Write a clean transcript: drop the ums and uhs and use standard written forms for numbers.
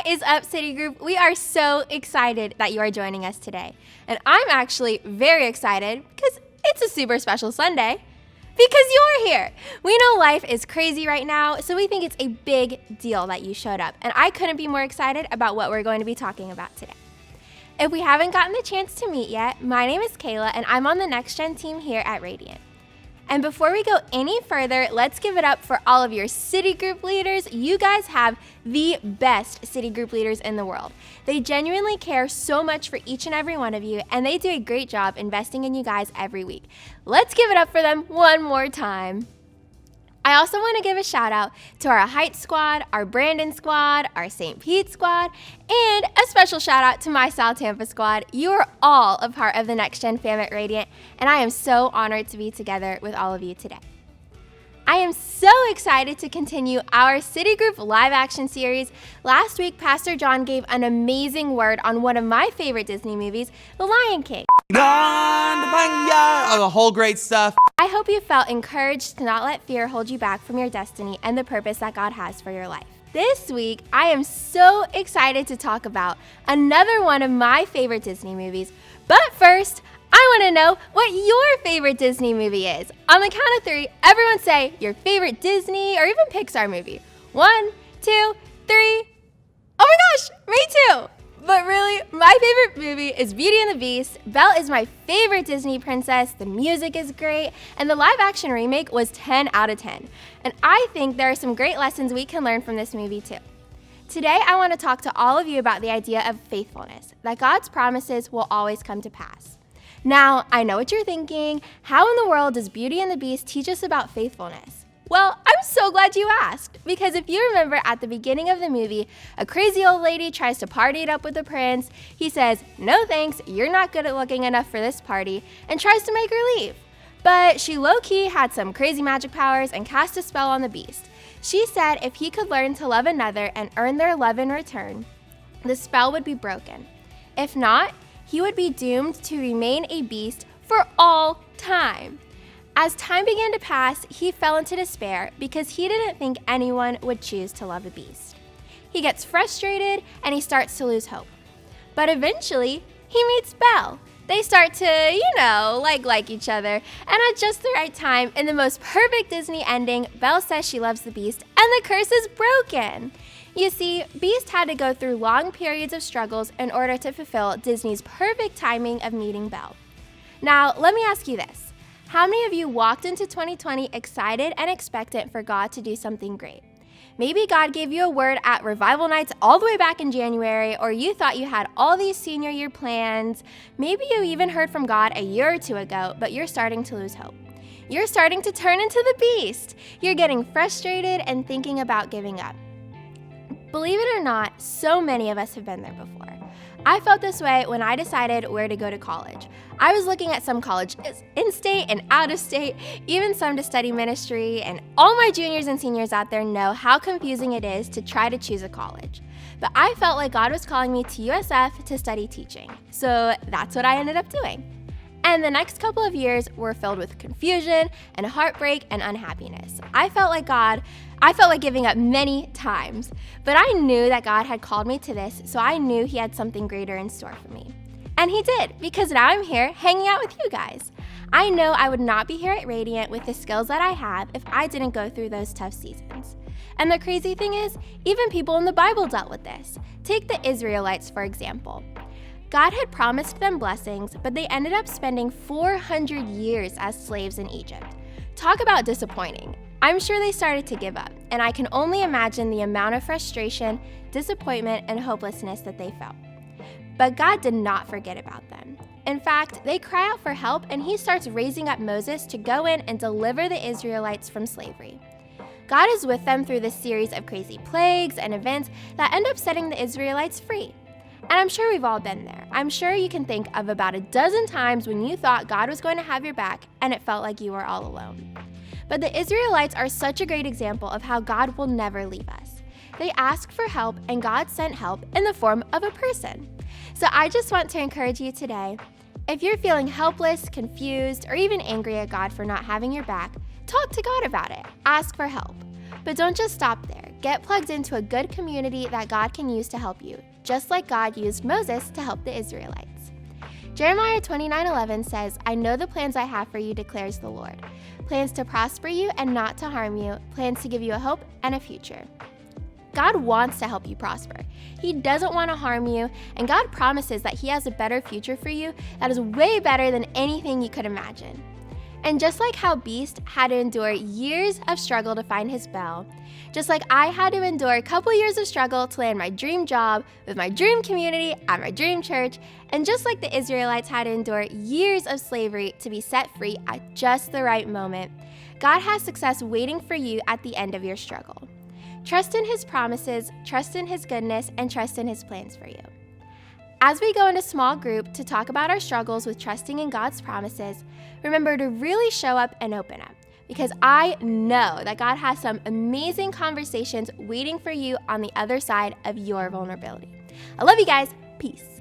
What is up, City Group? We are so excited that you are joining us today. And I'm actually very excited because it's a super special Sunday because you're here. We know life is crazy right now, so we think it's a big deal that you showed up. And I couldn't be more excited about what we're going to be talking about today. If we haven't gotten the chance to meet yet, my name is Kayla and I'm on the Next Gen team here at Radiant. And before we go any further, let's give it up for all of your city group leaders. You guys have the best city group leaders in the world. They genuinely care so much for each and every one of you, and they do a great job investing in you guys every week. Let's give it up for them one more time. I also want to give a shout out to our Heights squad, our Brandon squad, our St. Pete squad, and a special shout out to my South Tampa squad. You are all a part of the Next Gen fam at Radiant, and I am so honored to be together with all of you today. I am so excited to continue our City Group live action series. Last week, Pastor John gave an amazing word on one of my favorite Disney movies, The Lion King. The whole great stuff. I hope you felt encouraged to not let fear hold you back from your destiny and the purpose that God has for your life. This week, I am so excited to talk about another one of my favorite Disney movies. But first, I want to know what your favorite Disney movie is. On the count of 3, everyone say your favorite Disney or even Pixar movie. 1, 2, 3. Oh my gosh, me too. But really, my favorite movie is Beauty and the Beast. Belle is my favorite Disney princess. The music is great, and the live action remake was 10 out of 10. And I think there are some great lessons we can learn from this movie too. Today, I want to talk to all of you about the idea of faithfulness, that God's promises will always come to pass. Now, I know what you're thinking. How in the world does Beauty and the Beast teach us about faithfulness? Well, I'm so glad you asked, because if you remember at the beginning of the movie, a crazy old lady tries to party it up with the prince. He says, "No thanks, you're not good at looking enough for this party," and tries to make her leave. But she low-key had some crazy magic powers and cast a spell on the beast. She said if he could learn to love another and earn their love in return, the spell would be broken. If not, he would be doomed to remain a beast for all time. As time began to pass, he fell into despair because he didn't think anyone would choose to love a beast. He gets frustrated and he starts to lose hope. But eventually, he meets Belle. They start to, like each other. And at just the right time, in the most perfect Disney ending, Belle says she loves the beast and the curse is broken. You see, Beast had to go through long periods of struggles in order to fulfill Disney's perfect timing of meeting Belle. Now, let me ask you this. How many of you walked into 2020 excited and expectant for God to do something great? Maybe God gave you a word at revival nights all the way back in January, or you thought you had all these senior year plans. Maybe you even heard from God a year or two ago, but you're starting to lose hope. You're starting to turn into the beast. You're getting frustrated and thinking about giving up. Believe it or not, so many of us have been there before. I felt this way when I decided where to go to college. I was looking at some colleges in-state and out-of-state, even some to study ministry, and all my juniors and seniors out there know how confusing it is to try to choose a college. But I felt like God was calling me to USF to study teaching, so that's what I ended up doing. And the next couple of years were filled with confusion and heartbreak and unhappiness. I felt like giving up many times, but I knew that God had called me to this, so I knew He had something greater in store for me. And He did, because now I'm here hanging out with you guys. I know I would not be here at Radiant with the skills that I have if I didn't go through those tough seasons. And the crazy thing is, even people in the Bible dealt with this. Take the Israelites, for example. God had promised them blessings, but they ended up spending 400 years as slaves in Egypt. Talk about disappointing. I'm sure they started to give up, and I can only imagine the amount of frustration, disappointment, and hopelessness that they felt. But God did not forget about them. In fact, they cry out for help, and He starts raising up Moses to go in and deliver the Israelites from slavery. God is with them through this series of crazy plagues and events that end up setting the Israelites free. And I'm sure we've all been there. I'm sure you can think of about a dozen times when you thought God was going to have your back and it felt like you were all alone. But the Israelites are such a great example of how God will never leave us. They asked for help and God sent help in the form of a person. So I just want to encourage you today, if you're feeling helpless, confused, or even angry at God for not having your back, talk to God about it. Ask for help. But don't just stop there. get plugged into a good community that God can use to help you, just like God used Moses to help the Israelites. Jeremiah 29:11 says, "I know the plans I have for you, declares the Lord. Plans to prosper you and not to harm you, plans to give you a hope and a future." God wants to help you prosper. He doesn't want to harm you, and God promises that He has a better future for you that is way better than anything you could imagine. And just like how Beast had to endure years of struggle to find his bell, just like I had to endure a couple years of struggle to land my dream job with my dream community at my dream church, and just like the Israelites had to endure years of slavery to be set free at just the right moment, God has success waiting for you at the end of your struggle. Trust in His promises, trust in His goodness, and trust in His plans for you. As we go into small group to talk about our struggles with trusting in God's promises, remember to really show up and open up, because I know that God has some amazing conversations waiting for you on the other side of your vulnerability. I love you guys. Peace.